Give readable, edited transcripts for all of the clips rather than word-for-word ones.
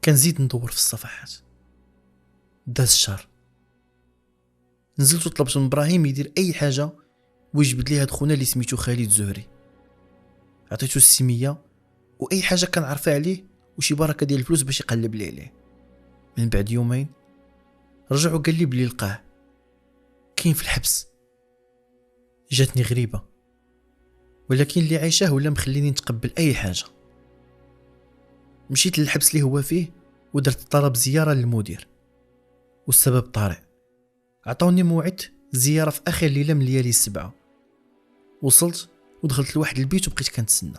كنزيد ندور في الصفحات. داز الشهر، نزلت وطلبت من ابراهيم يدير اي حاجه ويجبد لي هاد خونا اللي سميتو خالد زهري. عطيتو السميه واي حاجه كنعرفها عليه وشي بركه ديال الفلوس باش يقلب لي عليه. من بعد يومين رجع وقال لي بلي لقاه كاين في الحبس. جاتني غريبه، ولكن اللي عايشاه ولا مخليني نتقبل اي حاجه. مشيت للحبس اللي هو فيه ودرت طلب زياره للمدير، والسبب طارئ. عطاوني موعد زياره في اخر ليله من ليالي السبعه. وصلت ودخلت لواحد البيت وبقيت كنتسنى.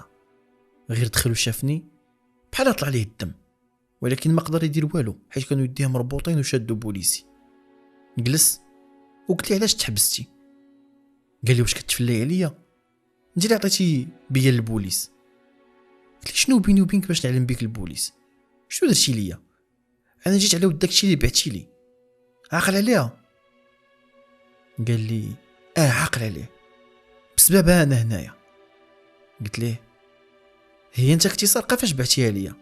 غير دخل وشافني بحال طلع ليه الدم، ولكن ما قدر يدير والو حيت كانوا يديه مربوطين وشادو بوليسي. جلس وقلت لي علاش تحبستي؟ قال لي واش كتفلي عليا؟ انت اللي عطيتي بيا للبوليس. قلت لي شنو بيني وبينك باش نعلم بيك البوليس؟ شنو درتي ليا؟ انا جيت على ود داكشي اللي بعتي لي، عاقل عليها؟ قال لي عاقل عليه بسببها انا هنايا. قلت ليه هي انت كنتي سارقه فاش بعتيها ليا؟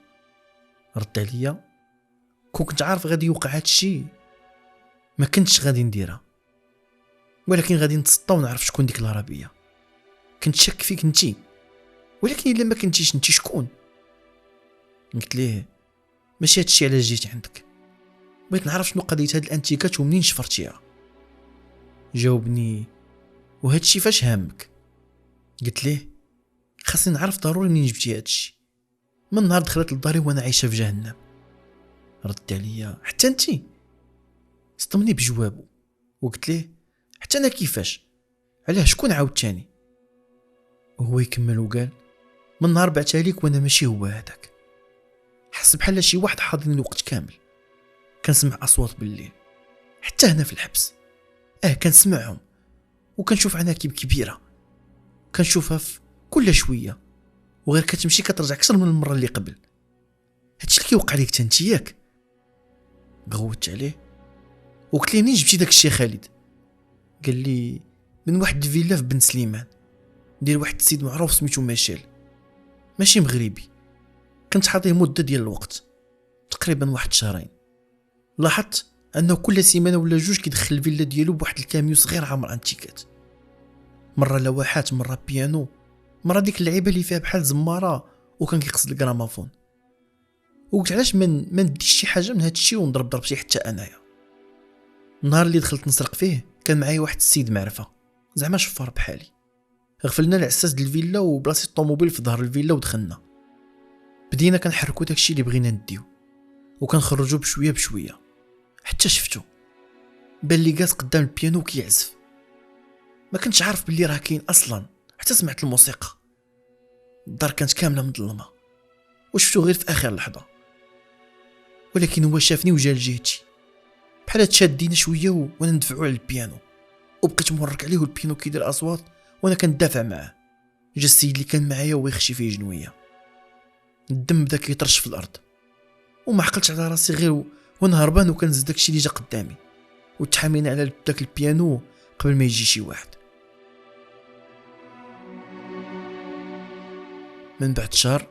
رد عليا كنت عارف غادي يوقع هادشي ما كنتش غادي نديرها، ولكن غادي نتسطى ونعرف شكون ديك العربيه. كنت شك فيك انتي، ولكن الا ما كنتيش انتي شكون؟ قلت ليه ماشي هادشي علاش جيت عندك، بغيت نعرف شنو قضيه هاد الانتيكات ومنين شفرتيها. جاوبني وهادشي فاش هامك؟ قلت ليه خاصني نعرف ضروري منين جبتي هادشي، من نهار دخلت لداري وانا عايشه في جهنم. رد عليا حتى انتي؟ صدمني بجوابه وقلت ليه حتى انا كيفاش؟ علاه شكون عاود تاني؟ وهو يكمل وقال من نهار بعتها ليك وانا ماشي هو هذاك. حس بحال شي واحد حاضرني الوقت كامل. كنسمع اصوات بالليل حتى هنا في الحبس، كنسمعهم وكنشوف عناكب كبيره كنشوفها في كل شويه، وغير كتمشي كترجع اكثر من المره اللي قبل. هادشي اللي كيوقع ليك انت ياك؟ غوت عليه وقلت ليه منين جبتي داك الشيء خالد؟ قال لي من واحد الفيلا في بن سليمان ديال واحد السيد معروف سميتو ميشيل، ماشي مغربي. كنت حاطيه مده ديال الوقت تقريبا واحد شهرين. لاحظت انه كل سيمانه ولا جوج كيدخل الفيلا ديالو بواحد الكاميو صغير عامر انتيكات، مره لوحات مره بيانو مره ديك اللعيبه اللي فيها بحال زماره وكان كيقصد الجرامافون. وقلت علاش ما نديش شي حاجه من هادشي ونضرب ضربتي حتى انايا. النهار اللي دخلت نسرق فيه كان معايا واحد السيد معرفه زعما شفار بحالي. غفلنا العساس ديال الفيلا وبلاصه الطوموبيل في ظهر الفيلا ودخلنا. بدينا كنحركوا داكشي اللي بغينا نديو وكنخرجوا بشويه بشويه حتى شفتو بان لي جالس قدام البيانو كيعزف. ما كنتش عارف باللي راه كاين اصلا حتى سمعت الموسيقى. الدار كانت كامله مظلمه وشفتو غير في اخر لحظه، ولكن هو شافني وجا لجهتي بحال تشادينا شويه وانا ندفعو على البيانو، وبقيت مورك عليه والبيانو كيدير اصوات وانا كندافع معاه. جا السيد اللي كان معايا ويخشي فيه جنويه، الدم بدا كيطرش في الارض وما عقلتش على راسي غير وانا هربان وكنزد داكشي اللي جا قدامي وتحامينا على داك البيانو قبل ما يجي شي واحد. من بعد شهر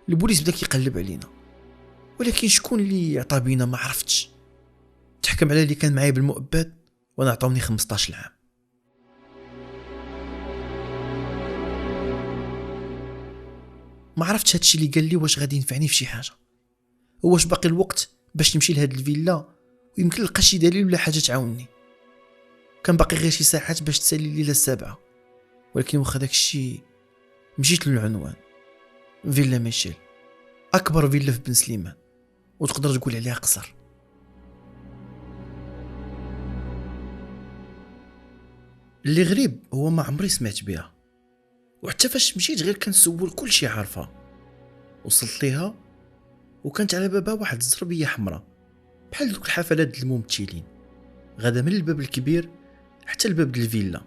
البوليس بدا كيقلب علينا، ولكن شكون اللي عطا بينا ما عرفتش. تحكم على اللي كان معايا بالمؤبد وانا عطاوني 15 عام. ما عرفتش هادشي اللي قال لي واش غادي ينفعني في شي حاجه، واش باقي الوقت باش نمشي لهاد الفيلا ويمكن نلقى شي دليل ولا حاجه تعاونني. كان باقي غير شي ساعات باش تسالي الليله السابعه، ولكن واخا داكشي مشيت للعنوان فيلا ميشيل، اكبر فيلا في بن سليمان وتقدر تقول عليها قصر. اللي غريب هو ما عمري سمعت بها، وحتى فاش مشيت غير كنسول كل شي عارفه. وصلت ليها وكانت على بابها واحد الزربيه حمراء بحال دوك الحفلات ديال الممثلين، غادا من الباب الكبير حتى الباب ديال الفيلا.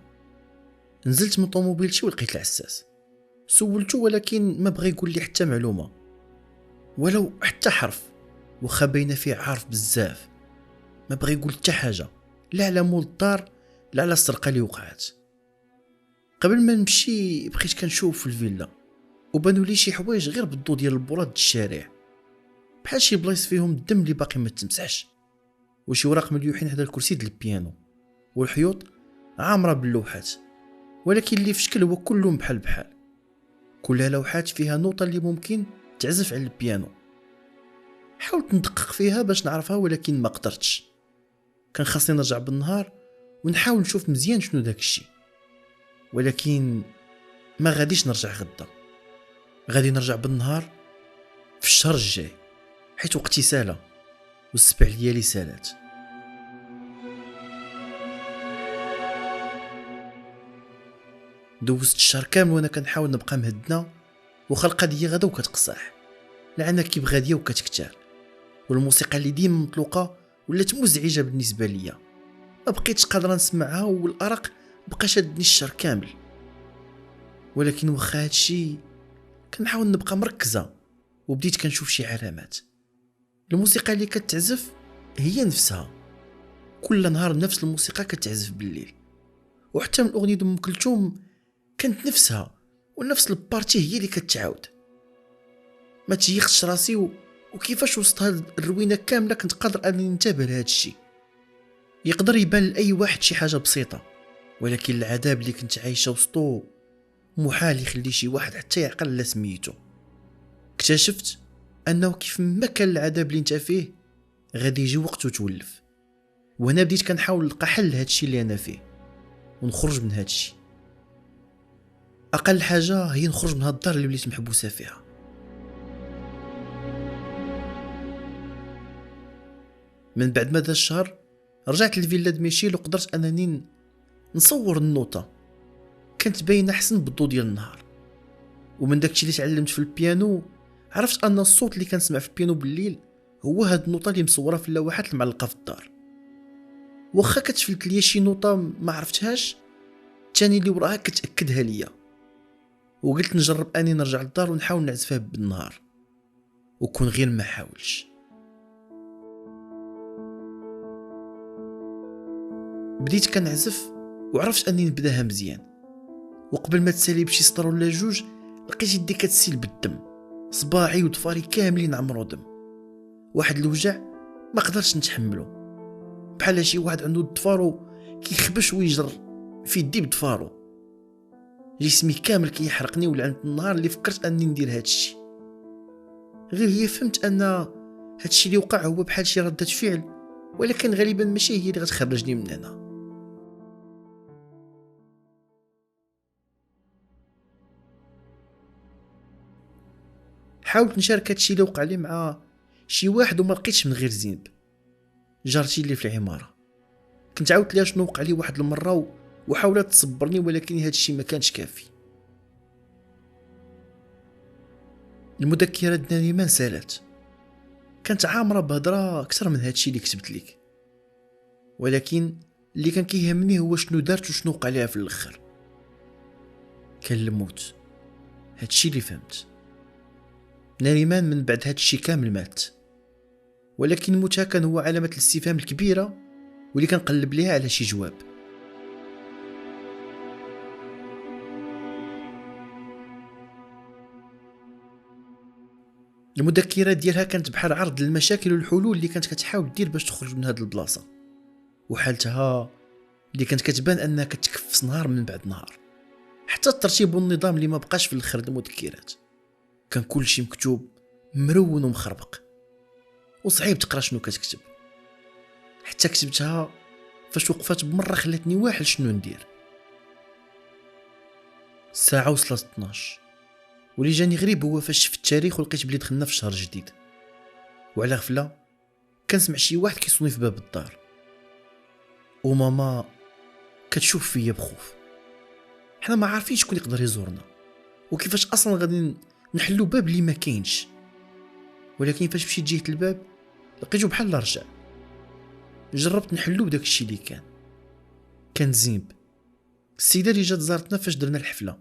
نزلت من طوموبيلتي ولقيت العساس، سولته ولكن ما بغى يقول لي حتى معلومه ولو حتى حرف، وخا باينه فيه عارف بزاف. ما بغى يقول حتى حاجه، لا على مول الدار لا على السرقه اللي وقعت. قبل ما نمشي بقيت كنشوف في الفيلا وبانوا لي شي حوايج غير بالضو ديال البولات د الشارع، بحال شي بلايص فيهم الدم اللي باقي ما تمسحش، وشي وراق مليوحين حدا الكرسي ديال البيانو، والحيوط عامره باللوحات، ولكن اللي في شكل هو كلهم بحال كلها لوحات فيها نوطه اللي ممكن تعزف على البيانو. حاولت ندقق فيها باش نعرفها ولكن ما قدرتش. كان خاصني نرجع بالنهار ونحاول نشوف مزيان شنو داك الشيء، ولكن ما غاديش نرجع غدا، غادي نرجع بالنهار في الشهر الجاي، حيت وقتي سالا والسبع ليالي سالات. دوزت الشهر كامل وانا كنحاول نبقى مهدنا، وخا القضيه غدا وكتقصح، العناكب غاديه وكتكتال، والموسيقى اللي ديما مطلوقه ولات مزعجه بالنسبه ليا، ما بقيتش قادره نسمعها، والارق بقى شادني الشهر كامل. ولكن واخا هادشي كنحاول نبقى مركزه، وبديت كنشوف شي علامات. الموسيقى اللي كتعزف هي نفسها، كل نهار نفس الموسيقى كتعزف بالليل، وحتى من اغنيه ام كلثوم كانت نفسها، ونفس البارتي هي اللي كتعاود. ما تيقتش راسي وكيفاش وسط هاد الروينه كامله كنت قادر اني ننتبه لهاد الشيء. يقدر يبان لاي واحد شي حاجه بسيطه، ولكن العذاب اللي كنت عايشه وسطو محال يخلي شي واحد حتى يعقل على سميتو. اكتشفت انه كيف ما كان العذاب اللي انت فيه غادي يجي وقت وتولف، وهنا بديت كنحاول نلقى حل لهاد الشيء اللي انا فيه ونخرج من هاد الشيء. اقل حاجه هي نخرج من هاد الدار اللي وليت محبوسه فيها. من بعد ما دا الشهر رجعت للفيلا دميشيل، وقدرت انني نصور النوطه، كانت باينه احسن بالضوء ديال النهار. ومن داكشي اللي تعلمت في البيانو عرفت ان الصوت اللي كنسمع في البيانو بالليل هو هاد النوطه اللي مصوره في اللوحات المعلقه في الدار. واخا كتفلت ليا شي نوطه ما عرفتهاش، الثاني اللي وراها كتاكدها ليا، وقلت نجرب اني نرجع للدار ونحاول نعزفها بالنهار، وكون غير ما حاولش. بديت كنعزف وعرفت اني نبداها مزيان، وقبل ما تسالي بشي سطر ولا جوج لقيت يدي كتسيل بالدم، صباعي وضفاري كاملين عمرو دم. واحد الوجع ما قدرتش نتحمله، بحال شي واحد عنده ضفارو كيخبش ويجر في يدي بضفارو. جسمي كامل كيحرقني، ولعنت النهار اللي فكرت اني ندير هادشي. غير هي فهمت ان هادشي اللي وقع هو بحال شي ردة فعل، ولكن غالبا ماشي هي اللي غتخرجني من هنا. حاولت نشارك هادشي اللي وقع لي مع شي واحد وما لقيتش من غير زينب، جارتي اللي في العماره. كنت عاودت ليها شنو وقع لي واحد المره وحاولت تصبرني، ولكن هادشي ما كانش كافي. المذكره ديالي ما سالات، كانت عامره بهضره اكثر من هادشي اللي كتبت لك، ولكن اللي كان كيهمني هو شنو دارت وشنو وقع ليها في الاخر. كان الموت، هادشي اللي فهمت. ناريمان من بعد هادشي كامل مات، ولكن موتها كان هو علامة الاستفهام الكبيرة واللي كنقلب ليها على شي جواب. المذكرة ديالها كانت بحال عرض المشاكل والحلول اللي كانت كتحاول دير باش تخرج من هاد البلاصة، وحالتها اللي كانت كتبان انها كتكفس نهار من بعد نهار. حتى الترتيب والنظام اللي ما بقاش في الاخر المذكرات، كان كل شيء مكتوب مرون ومخربق، وصعيب تقرا شنو كتكتب. حتى كتبتها فاش وقفات بمره خلاتني واحد شنو ندير. الساعه وصلت 12، واللي جاني غريب هو فاش شفت التاريخ ولقيت بلي دخلنا في شهر جديد، وعلى غفله كنسمع شي واحد كيصوني في باب الدار، وماما كتشوف فيا بخوف. حنا ما عارفين شكون يقدر يزورنا وكيفاش اصلا غادي نحلو باب اللي ما كاينش. ولكن فاش مشيت جهه الباب لقيتو بحال رجع. جربت نحلو بداك الشيء اللي كان زينب، السيده اللي جات زارتنا فاش درنا الحفله،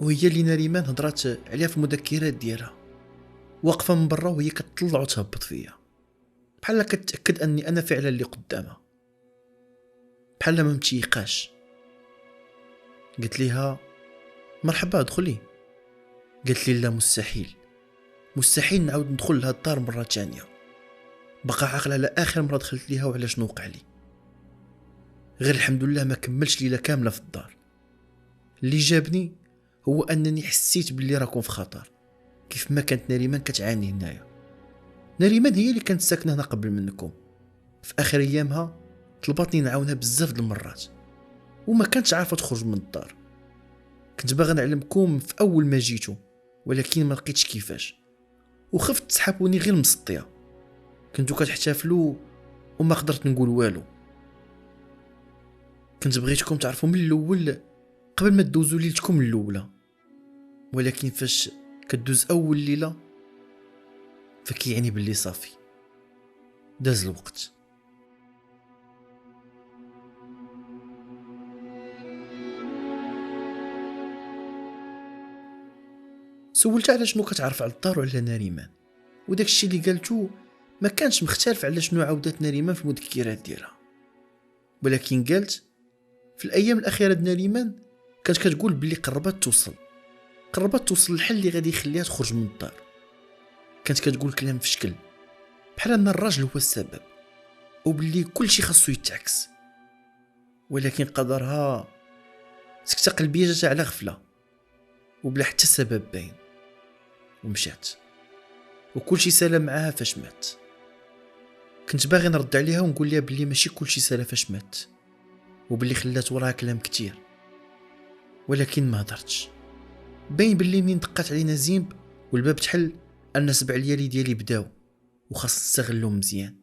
وهي اللي ناريمان هضرات عليها في المذكرات ديالها، واقفه من برا وهي كتطلع وتهبط فيا، بحال كتاكد اني انا فعلا اللي قدامها، بحال ما متيقاش. قلت ليها مرحبا ادخلي. قالت لي لا مستحيل، مستحيل نعاود ندخل لهاد الدار مرة تانية. بقى عاقل على آخر مرة دخلت ليها وعلى شنو وقع لي. غير الحمد لله ما كملش ليلة كاملة في الدار. اللي جابني هو أنني حسيت باللي راكم في خطر، كيف ما كانت نريمان كتعاني هنايا. نريمان هي اللي كانت ساكنة هنا قبل منكم. في آخر أيامها طلبتني نعاونها بزاف د المرات وما كانتش عارفة تخرج من الدار. كنت باغي نعلمكم في أول ما جيتو، ولكن ما لقيتش كيفاش، وخفت تسحبوني غير مسطية. كنتو كتحتفلوا وما قدرت نقول والو. كنت بغيتكم تعرفوا من الأول قبل ما تدوزوا ليلتكم الأولى، ولكن فاش كدوز أول ليلة فكيعني باللي صافي داز الوقت. سولت على شنو كتعرف على الدار وعلى نريمان، وداك الشيء اللي قالتو ما كانش مختلف على شنو عاودات نريمان في المذكرات ديالها. ولكن قالت في الايام الاخيره د نريمان كانت كتقول بلي قربت توصل الحل اللي غادي يخليها تخرج من الدار. كانت كتقول كلام في شكل بحال ان الراجل هو السبب وبلي كل شيء خاصو يتعكس. ولكن قدرها سكتة قلبية جات على غفلة وبلا حتى سبب باين، ومشات وكل شيء سالا معاها فاش مات. كنت باغي نرد عليها ونقول لها بلي ماشي كل شيء سالا فاش مات، وبلي خلات وراها كلام كتير، ولكن ما هضرتش. باين بلي منين دقات علينا زينب والباب تحل ان 7 ليالي ديالي بداو وخاص نستغلهم مزيان.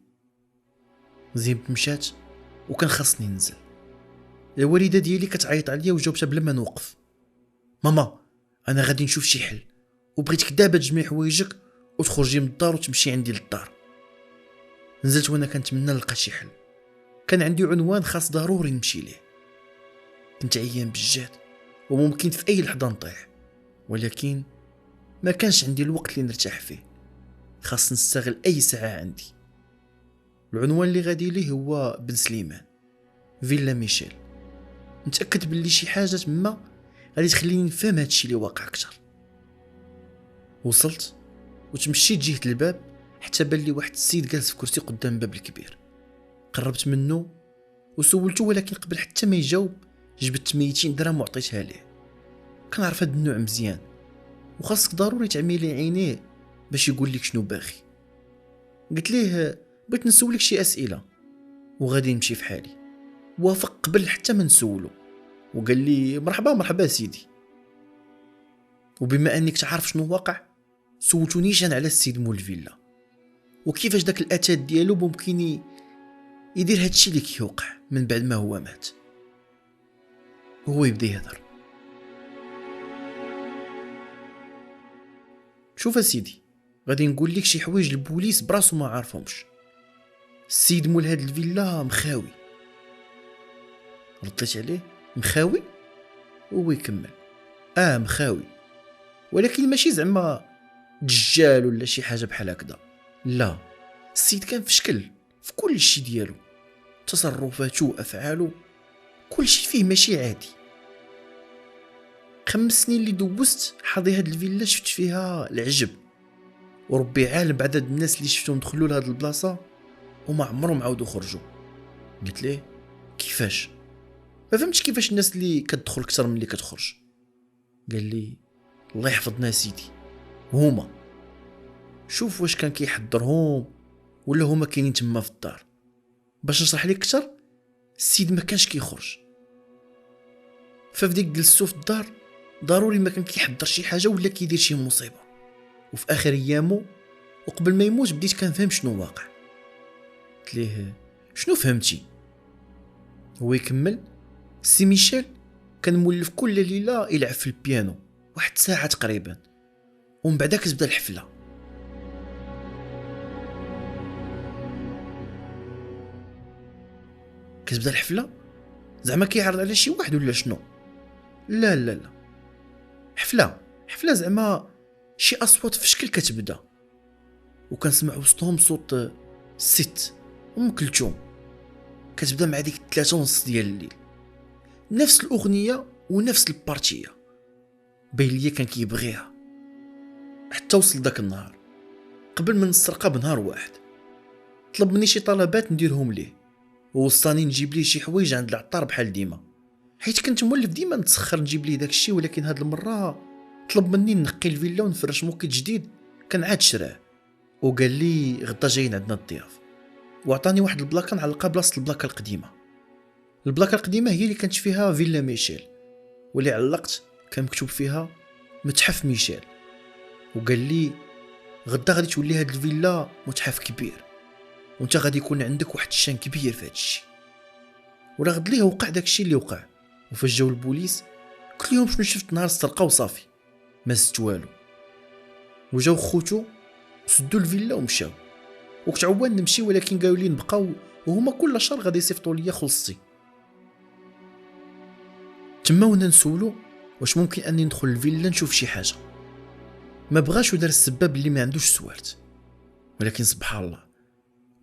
زينب مشات وكان خاصني ننزل. الوالده ديالي كتعيط عليا وجاوبتها بلا ما نوقف: ماما انا غادي نشوف شي حل، وبغيتك دابا تجمعي حوايجك وتخرجي من الدار وتمشي عندي للدار. نزلت وانا كنتمنى نلقى شي حل. كان عندي عنوان خاص ضروري نمشي ليه. كنت عيان بجد وممكن في اي لحظه نطيح، ولكن ما كانش عندي الوقت اللي نرتاح فيه. خاص نستغل اي ساعه عندي. العنوان اللي غادي ليه هو بن سليمان، فيلا ميشيل. متاكد باللي شي حاجه تما غادي تخليني نفهم هادشي اللي واقع اكثر. وصلت وتمشيت جهه الباب حتى بان لي واحد السيد جالس في كرسي قدام الباب الكبير. قربت منه وسولته، ولكن قبل حتى ما يجاوب جبت 200 درهم وعطيتها ليه. كنعرف هاد النوع مزيان وخاصك ضروري تعميلي عينيه باش يقول لك شنو باغي. قلت ليه بغيت نسولك شي اسئله وغادي نمشي في حالي. وافق قبل حتى ما نسولو وقال لي مرحبا سيدي. وبما انك تعرف شنو واقع سولتونيش انا على السيد مول الفيلا وكيفاش داك الاتات ديالو ممكن يدير هادشي اللي كيوقع من بعد ما هو مات. وهو يبدا يهضر: شوف سيدي، غادي نقول لك شي حوايج البوليس براسو ما عارفهمش. السيد مول هاد الفيلا مخاوي. رديت عليه: مخاوي؟ وهو يكمل: مخاوي، ولكن ماشي زعما دجال ولا شي حاجه بحال هكذا. لا، السيد كان في شكل في كل شيء ديالو، تصرفاته وافعاله كل شيء فيه ماشي عادي. 5 سنين اللي دوزت حاضي هاد الفيلا شفت فيها العجب، وربي عالم بعدد الناس اللي شفتهم دخلوا لهاد البلاصه وما عمرهم عاودوا خرجوا. قلت ليه: كيفاش؟ ما فهمتش كيفاش الناس اللي كتدخل اكثر من اللي كتخرج. قال لي: الله يحفظنا سيدي، هما شوف واش كان كيحضرهم ولا هما كاينين تما في الدار. باش نشرح لك اكثر، السيد ما كانش كيخرج، ففي ديك جلسو في الدار ضروري ما كان كيحضر شي حاجه ولا كيدير شي مصيبه. وفي اخر ايامه وقبل ما يموت بديت كنفهم شنو واقع. قلت ليه: شنو فهمتي؟ هو يكمل: سي ميشيل كان مولف كل ليله يلعب في البيانو 1 ساعه تقريبا، ومن بعدا كتبدا الحفله. زعما كيعرض على شي واحد ولا شنو؟ لا حفله زعما شي اصوات في شكل كتبدا، وكنسمع وسطهم صوت الست ام كلثوم كتبدا مع ديك 3:30 ديال الليل، نفس الاغنيه ونفس البارتيه. باين ليا كان كيبغيها. حتى وصل داك النهار قبل من السرقه بنهار واحد. طلب مني شي طلبات نديرهم ليه، ووصاني نجيب ليه شي حوايج عند العطار بحال ديما، حيت كنت مولف ديما نتسخر نجيب ليه داكشي. ولكن هاد المره طلب مني نقي الفيلا ونفرش موكيت جديد كان عاد شراه، وقال لي غدا جايين عندنا الضياف، وعطاني واحد البلاكه نعلقها بلاصه البلاكه القديمه. البلاكه القديمه هي اللي كانت فيها فيلا ميشيل، واللي علقت كان مكتوب فيها متحف ميشيل. وقال لي غدا غادي تولي هاد الفيلا متحف كبير، وانت غادي يكون عندك واحد الشان كبير في هادشي. ولا غد ليه وقع داكشي اللي وقع. وفاش جاو البوليس قلت لهم شنو شفت نهار السرقه وصافي، ما زدت والو. وجاو خوتو سدوا الفيلا ومشاو، وكنت عوان نمشي ولكن قالوا لي نبقاو، وهما كل شهر غادي يصيفطوا ليا خلصتي. تما ونا نسولو واش ممكن اني ندخل الفيلا نشوف شي حاجه. ما بغاش ودار السباب اللي ما عندوش سوارت، ولكن سبحان الله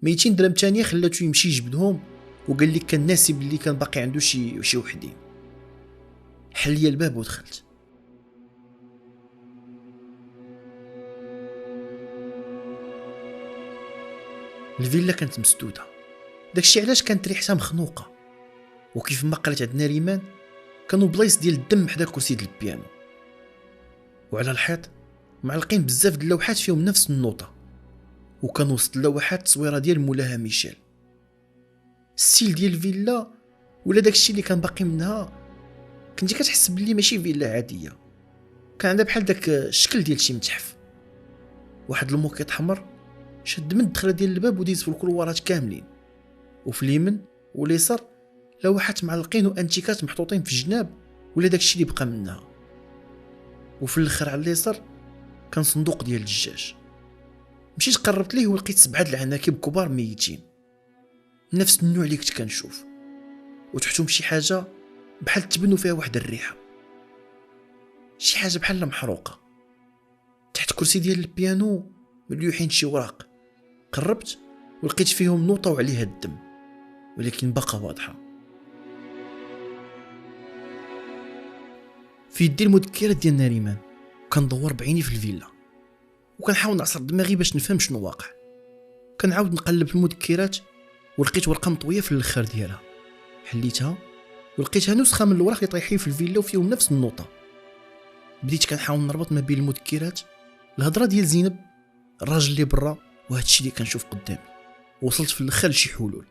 200 درهم ثانيه خلاتو يمشي يجبدهم، وقال لي كان ناسي باللي كان باقي عنده شي وحدين. حل لي الباب ودخلت. الفيلا كانت مسدوده، داكشي علاش كانت ريحتها مخنوقه. وكيف ما قالت عندنا ريمان كانوا بلايص ديال الدم حدا كرسي ديال البيانو، وعلى الحيط معلقين بزاف د اللوحات فيهم نفس النوطه، وكان وسط اللوحات تصويره ديال مولاها ميشيل. السيل ديال الفيلا ولا داكشي اللي كان باقي منها كنتي كتحس بلي ماشي فيلا عاديه، كان عندها بحال داك الشكل ديال شي متحف. واحد الموكيط حمر شد من الدخله ديال الباب وديز في الكلوارات كاملين، وفي اليمين واليسار لوحات معلقين وانتيكات محطوطين في الجناب ولا داكشي اللي بقى منها. وفي الاخر على اليسار كان صندوق ديال الدجاج. مشيت قربت ليه ولقيت 7 العناكب كبار ميتين، نفس النوع اللي كنت كنشوف، وتحتهم شي حاجه بحال تبنوا فيها واحد الريحه، شي حاجه بحال محروقه. تحت كرسي ديال البيانو مليوحين شي وراق. قربت ولقيت فيهم نوطه وعليها الدم، ولكن بقى واضحه. في يدي المذكرات ديال ناريمان، كندور بعيني في الفيلا وكنحاول نعصر دماغي باش نفهم شنو واقع. كنعاود نقلب في المذكرات ولقيت ورقه مطويه في الاخر ديالها. حليتها ولقيتها نسخه من الوراق اللي طايحين في الفيلا وفيهم نفس النوطه. بديت كنحاول نربط ما بين المذكرات، الهضره ديال زينب، الراجل اللي برا، وهذا الشيء اللي كنشوف قدامي. وصلت في الاخر لشي حلول.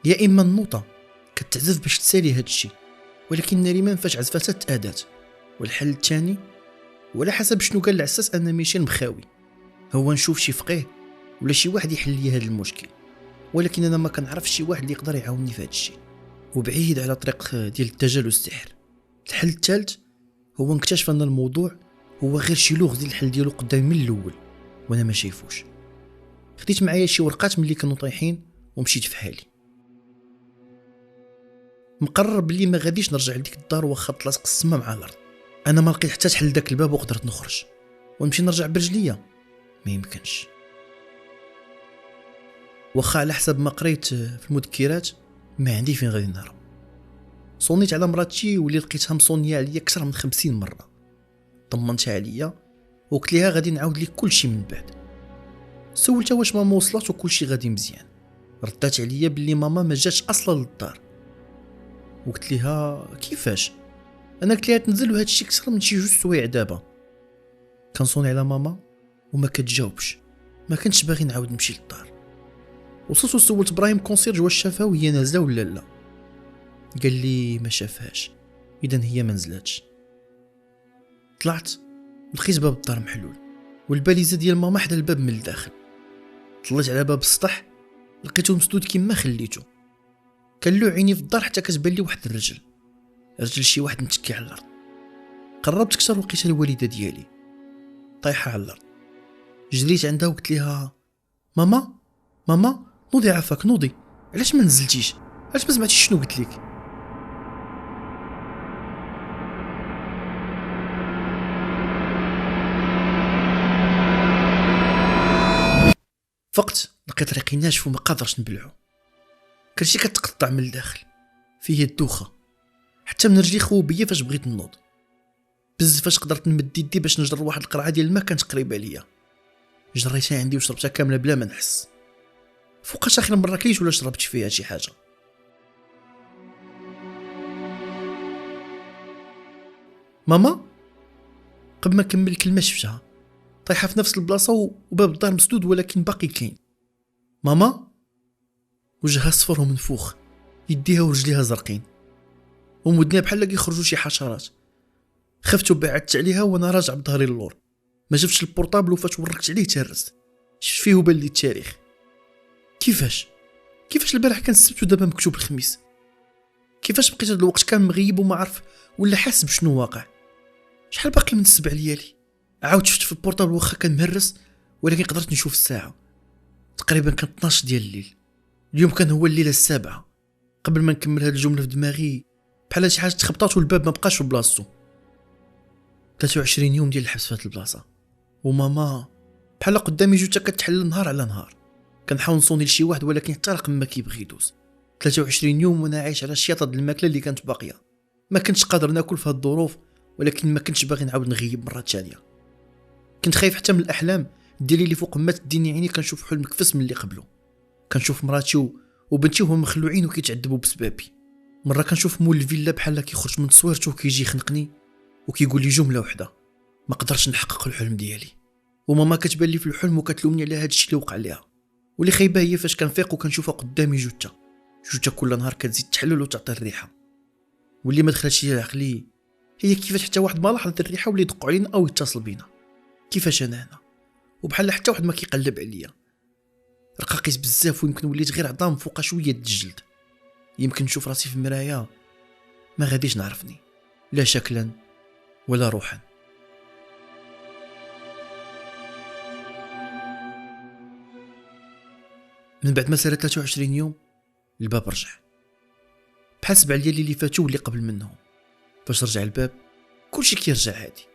يا اما النوطه كتعزف باش تسالي هذا الشيء، ولكن ناريمان فاش عزفتها تادات. والحل الثاني ولا حسب شنو قال العساس ان ميشيل مخاوي، هو نشوف شي فقيه ولا شي واحد يحل لي هذا المشكل. ولكن انا ما كنعرفش شي واحد اللي يقدر يعاونني في هذا الشيء، وبعيد على طريق ديال الدجال والسحر. الحل الثالث هو نكتشف ان الموضوع هو غير شي لغز ديال الحل ديالو قدامي من الاول وانا ما شايفوش. خديت معايا شي ورقات ملي كانوا طايحين ومشيت في حالي، مقرر بلي ما غاديش نرجع لديك الدار واخا طلعت قسمه مع الارض. انا ما لقيت حتى حل داك الباب وقدرت نخرج ونمشي نرجع برجليا، ما يمكنش. واخا على حسب ما قريت في المذكرات ما عندي فين غادي نهرب. صونيت على مراتي واللي لقيتها مصونيه عليا اكثر من 50 مره. طمنتها عليا وقلت ليها غادي نعاود لك كل شيء من بعد. سولتها واش ماما وصلت وكل شيء غادي مزيان. ردات عليا باللي ماما ما جاتش اصلا للدار. وقلت ليها كيفاش؟ انا قلت ليها تنزل وهذا الشيء اكثر من شي 2 سوايع دابا. كنصوني على ماما وما كتجاوبش. ما كنتش باغي نعاود نمشي للدار. وصلت وسولت ابراهيم كونسيرج واش شافها وهي نازله ولا لا. قال لي ما شافهاش، اذا هي ما نزلاتش. طلعت لقيت باب الدار محلول والباليزه ديال ماما حدا الباب من الداخل. طلعت على باب السطح لقيته مسدود كما خليته. كان له عيني في الدار حتى كتبان لي واحد الرجل، رجل شي واحد متكي على الارض. قربت اكثر ولقيتها الوالده ديالي طايحه على الارض. جريت عندها وقلت لها ماما ماما نوضي عافاك نوضي، علاش ما نزلتيش؟ علاش ما سمعتيش شنو قلت لك؟ فقت لقيت ريقي ناشف وما قادرش نبلعو. كلشي كتقطع من الداخل، فيه الدوخه حتى من رجلي خو بيا فاش بغيت نوض. فاش قدرت نمد يدي باش نجر واحد القرعه ديال الماء كانت قريبه ليا، جريتها عندي وشربتها كامله بلا ما نحس. فوقاش اخر مره كليت ولا شربت فيها شي حاجه؟ ماما قبل ما نكمل الكلمه شفتها طايحه في نفس البلاصه وباب الدار مسدود ولكن باقي كاين. ماما وجهها صفر ومنفوخ، يديها ورجليها زرقين ومودنيها بحال كيخرجوا شي حشرات. خفت وبعدت عليها وانا راجع بظهري للور، ما شفتش البورطابل وفاش وركت عليه تهرست، شفت فيه وبان لي التاريخ. كيفاش البارح كان السبت ودابا مكتوب الخميس؟ كيفاش بقيت هذا الوقت كان مغيب وما عارف ولا حاسب شنو واقع؟ شحال باقي من السبع ليالي؟ عاود شفت في البورطابل واخا كان مهرس ولكن قدرت نشوف الساعه، تقريبا كان 12 ديال الليل. اليوم كان هو الليله السابعه. قبل ما نكمل هذه الجمله في دماغي بحال شي حاجه تخبطات والباب ما بقاش في بلاصتو. 23 يوم ديال الحبس في هذه البلاصه، وماما بحال قدامي جوجها كتحل نهار على نهار. كنحاول نصوني لشي واحد ولكن حتى رقم ما كيبغي يدوز. 23 يوم وانا عايش على شياطه د الماكله اللي كانت باقيه. ما كنتش قادر ناكل في هاد الظروف ولكن ما كنتش باغي نعاود نغيب مره ثانيه. كنت خايف حتى من الاحلام ديالي اللي فوق ما تديني عيني كنشوف حلم كفس من اللي قبله. كنشوف مراتي وبنتي وهم مخلوعين وكيتعذبوا بسبابي. مره كنشوف مول الفيلا بحال كيخرج من تصويرته وكيجي يخنقني وكيقول لي جمله وحده. ما قدرتش نحقق الحلم ديالي، وماما كتبان لي في الحلم وكتلومني على هذا الشيء اللي وقع ليها. واللي خايبه هي فاش كنفيق وكنشوفها قدامي جوجها كل نهار كتزيد تحلل وتعطي الريحه. واللي ما دخلتش لي عقلي هي كيفاش حتى واحد ما لاحظ الريحه ولا يدقوا علينا او يتصل بينا. كيفاش انا هنا وبحال حتى واحد ما كيقلب عليا. رقاقيت بزاف ويمكن وليت غير عظام فوق شويه د الجلد. يمكن نشوف راسي في المرايه ما غاديش نعرفني لا شكلا ولا روحا. من بعد ما سالت 23 يوم الباب رجع بحال 7 ليالي اللي فاتوا واللي قبل منهم. فاش رجع الباب كلشي كيرجع عادي.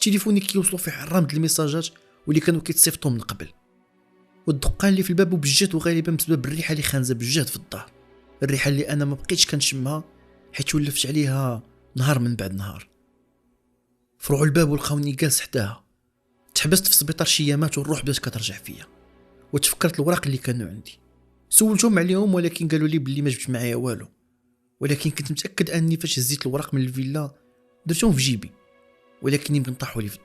تليفوني كيوصلوا فيه عرام د الميساجات واللي كانوا كيتصيفطوا من قبل، والدقان اللي في الباب وبجات وغالبا بسبب الريحه اللي خانزه بجهد في الدار. الريحه اللي انا ما بقيتش كنشمها حيت ولفت عليها نهار من بعد نهار. فروعوا الباب ولقاوني جالس حداها. تحبست في السبيطار شي ايامات والروح بدات كترجع فيا وتفكرت الوراق اللي كانوا عندي. سولتهم عليهم ولكن قالوا لي بلي ما جبت معايا والو، ولكن كنت متاكد اني فاش هزيت الوراق من الفيلا درتهم في جيبي، ولكن يمكن طاحوا لي في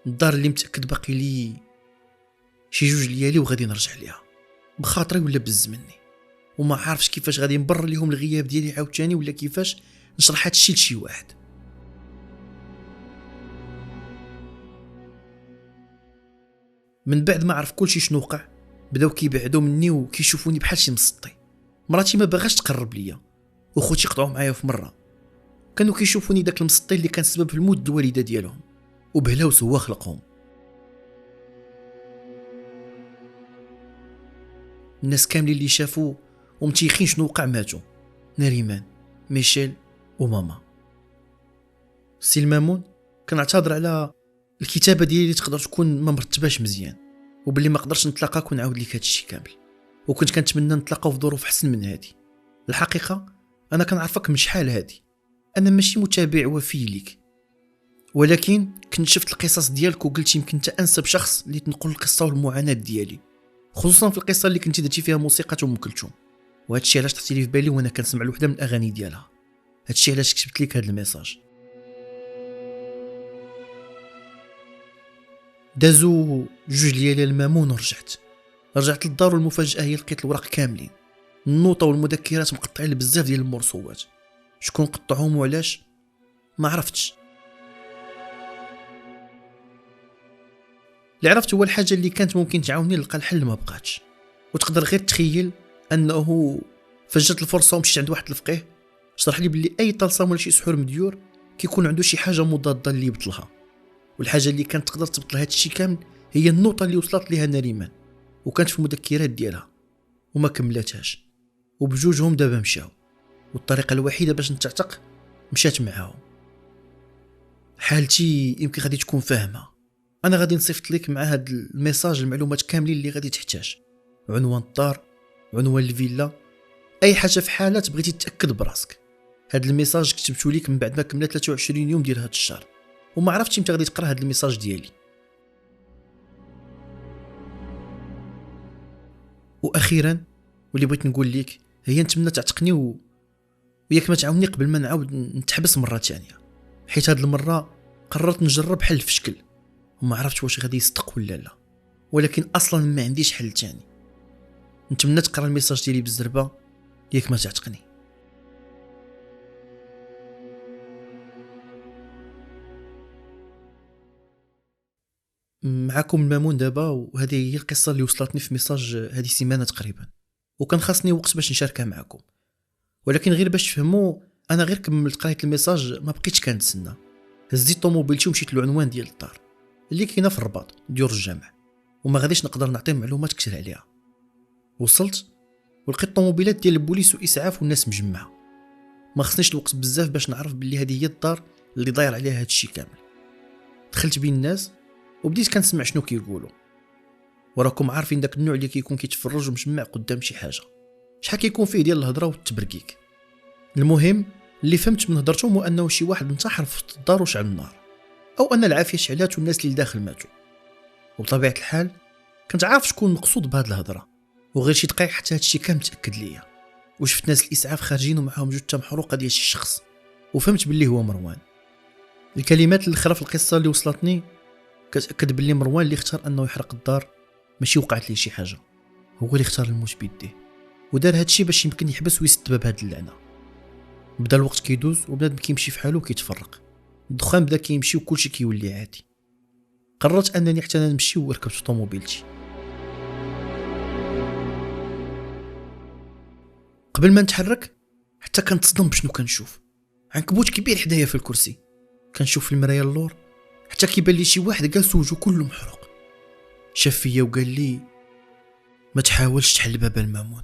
الدار اللي متاكد باقي لي شي 2 ليالي وغادي نرجع ليها بخاطري ولا بز مني. وما عارفش كيفاش غادي نبرر لهم الغياب ديالي عاوتاني ولا كيفاش نشرح هذا الشيء لشي واحد. من بعد ما عرف كلشي شنو وقع بداو كيبعدوا مني وكيشوفوني بحال شي مسطي. مراتي ما باغاش تقرب ليا وخوتي قطعوا معايا في مره. كانوا كيشوفوني داك المسطي اللي كان سبب في الموت د الوالده ديالهم وبهلاوس هو خلقهم. الناس كاملين اللي شافوا ومتيخين شنو وقع ماتوا. نريمان، ميشيل وماما. سي المامون كنعتذر على الكتابه ديالي اللي تقدر تكون ما مرتباش مزيان وباللي ما قدرش نتلاقاك ونعاود لك هادشي كامل، وكنت كنتمنى نتلاقاو في ظروف احسن من هادي. الحقيقه انا كنعرفك من شحال هادي، انا ماشي متابع وفي ليك، ولكن كنت شفت القصص ديالك وقلت يمكن انت انسب شخص اللي تنقل القصه والمعاناه ديالي، خصوصا في القصه اللي كنتي درتي فيها موسيقى ام كلثوم. وهادشي علاش طحتي لي في بالي وانا كنسمع لوحده من الاغاني ديالها. هادشي علاش كتبت لك هاد الميساج. دازو 2 ليالي المامون ورجعت للدار والمفاجاه هي لقيت الوراق كاملين، النوطه والمذكرات مقطعين بزاف ديال المرسومات. شكون قطعهم وعلاش ما عرفتش. اللي عرفت هو الحاجه اللي كانت ممكن تعاوني نلقى الحل ما بقاتش. وتقدر غير تخيل انه فجت الفرصه ومشيت عند واحد الفقيه شرح لي بلي اي طلسم ولا شي سحور مديور كيكون عنده شي حاجه مضاده اللي يبطلها، والحاجه اللي كانت تقدر تبطل هذا الشيء كامل هي النوطه اللي وصلت ليها نريمان وكانت في المذكرات ديالها وما كملتهاش. وبجوجهم دابا مشاو والطريقه الوحيده باش نتعتق مشات معاهم. حالتي يمكن غادي تكون فاهمه. انا غادي نصيفط لك مع هذا الميساج المعلومات كاملين اللي غادي تحتاج، عنوان الدار، عنوان الفيلا، اي حاجه في حالات بغيتي تاكد براسك. هذا الميساج كتبته لك من بعد ما كملت 23 يوم ديال هذا الشهر وما عرفتش متى غادي تقرا هذا الميساج ديالي. واخيرا واللي بغيت نقول لك هي نتمنى تعتقني وياك ما تعاوني قبل ما نعاود نتحبس مره ثانيه، حيت هاد المره قررت نجرب حل في شكل وما عرفتش واش غادي يصدق ولا لا، ولكن اصلا ما عنديش حل ثاني. نتمنى تقرا الميساج ديالي بالزربه ياك ما تعتقني. معكم المامون دابا، وهذه هي القصه اللي وصلتني في ميساج هذه السيمانه تقريبا، وكان خاصني وقت باش نشاركها معكم، ولكن غير باش تفهموا انا غير كملت قرايه الميساج ما بقيتش كنتسنى. هزيت طوموبيلتي ومشيت للعنوان ديال الدار اللي كاينه في الرباط ديور الجامع، وما غاديش نقدر نعطي معلومات كثير عليها. وصلت ولقيت طوموبيلات ديال البوليس واسعاف والناس مجمعه. ما خصنيش الوقت بزاف باش نعرف باللي هذه هي الدار اللي داير عليها هادشي كامل. دخلت بين الناس وبديت كنسمع شنو كيقولوا، وراكم عارفين داك النوع اللي كيكون كيتفرج ومجمع قدام شي حاجه، شحال كيكون فيه ديال الهضره والتبركيك. المهم اللي فهمت من هضرتهم هو انه شي واحد انتحر في وسط الدار وشعل النار، او ان العافيه شعلات والناس اللي داخل ماتوا. وبطبيعه الحال كنت عارف شكون مقصود بهاد الهضره، وغير شي دقائق حتى هادشي كان متاكد ليا، وشفت ناس الاسعاف خارجين ومعاهم جثه محروقه ديال شي شخص، وفهمت باللي هو مروان. الكلمات الاخرى في القصه اللي وصلتني كتاكد باللي مروان اللي اختار انه يحرق الدار ماشي وقعت ليه شي حاجه، هو اللي اختار الموت بيديه، ودار هادشي باش يمكن يحبس ويسد باب هاد اللعنه. بدا الوقت كيدوز وبنادم كيمشي في حاله وكيتفرق، الدخان بدا كيمشي وكلشي كيولي عادي. قررت انني حتى انا نمشي وركبت في طوموبيلتي. قبل ما نتحرك حتى كنتصدم بشنو كنشوف. عنكبوت كبير حدايا في الكرسي، كنشوف في المرايه اللور حتى كيبان لي شي واحد جالس وجهو كله محروق. شاف فيا وقال لي ما تحاولش تحل باب المامون.